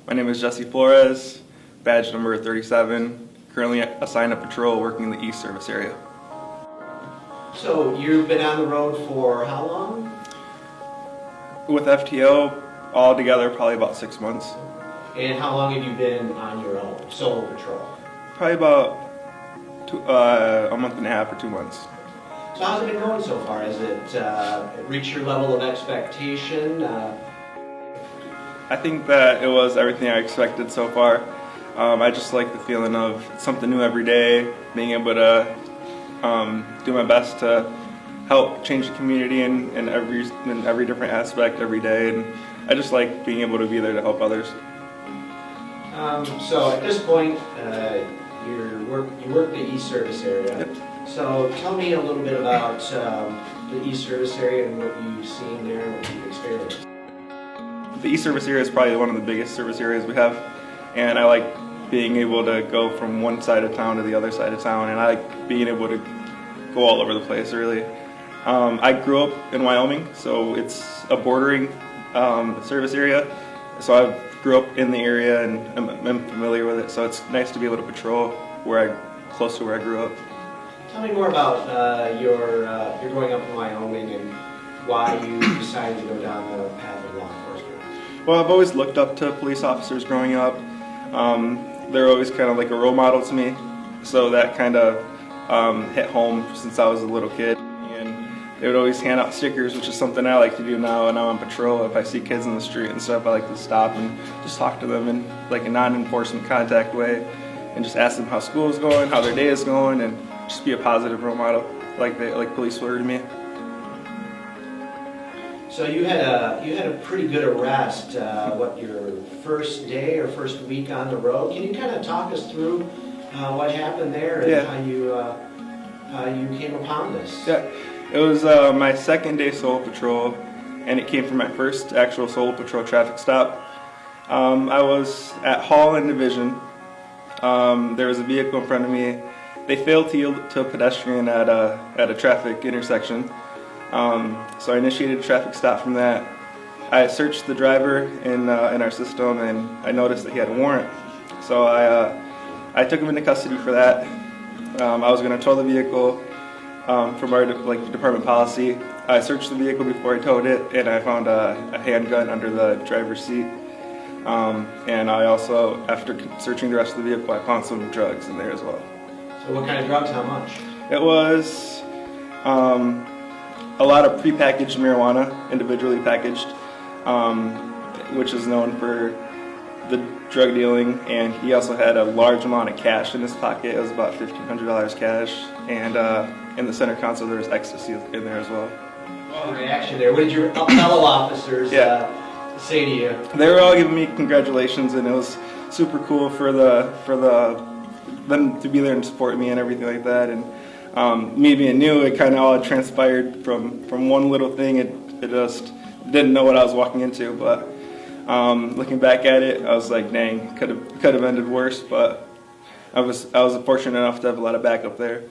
My name is Jesse Flores, badge number 37, currently assigned to patrol working in the East Service area. So you've been on the road for how long? With FTO, all together probably about 6 months. And how long have you been on your own, solo patrol? Probably about a month and a half or 2 months. So how's it been going so far? Has it reached your level of expectation? I think that it was everything I expected so far. I just like the feeling of something new every day, being able to do my best to help change the community in every different aspect every day, and I just like being able to be there to help others. So at this point, you work the East Service area. Yep. So tell me a little bit about the East Service area and what you've seen there and what you've experienced. The East Service area is probably one of the biggest service areas we have, and I like being able to go from one side of town to the other side of town, and I like being able to go all over the place, really. I grew up in Wyoming, so it's a bordering service area, so I grew up in the area and I'm familiar with it, so it's nice to be able to patrol close to where I grew up. Tell me more about your growing up in Wyoming and why you decided to go down the path of law enforcement. Well, I've always looked up to police officers growing up. They're always kind of like a role model to me, so that kind of hit home since I was a little kid. And they would always hand out stickers, which is something I like to do now when I'm on patrol. If I see kids in the street and stuff, I like to stop and just talk to them in like a non-enforcement contact way and just ask them how school is going, how their day is going, and just be a positive role model like police were to me. So you had a pretty good arrest, your first day or first week on the road. Can you kind of talk us through what happened there and how you came upon this? Yeah, it was my second day solo patrol, and it came from my first actual solo patrol traffic stop. I was at Hall and Division. There was a vehicle in front of me. They failed to yield to a pedestrian at a traffic intersection. So I initiated a traffic stop from that. I searched the driver in our system, and I noticed that he had a warrant. So I took him into custody for that. I was going to tow the vehicle from our department policy. I searched the vehicle before I towed it, and I found a handgun under the driver's seat. And I also, after searching the rest of the vehicle, I found some drugs in there as well. So what kind of drugs? How much? It was a lot of prepackaged marijuana, individually packaged, which is known for the drug dealing, and he also had a large amount of cash in his pocket. It was about $1,500 cash, and in the center console there was ecstasy in there as well. What was the reaction there? What did your fellow officers say to you? They were all giving me congratulations, and it was super cool for them to be there and support me and everything like that. And me being new, it kind of all transpired from one little thing. It just didn't know what I was walking into, but looking back at it, I was like, dang, could have ended worse. But I was fortunate enough to have a lot of backup there.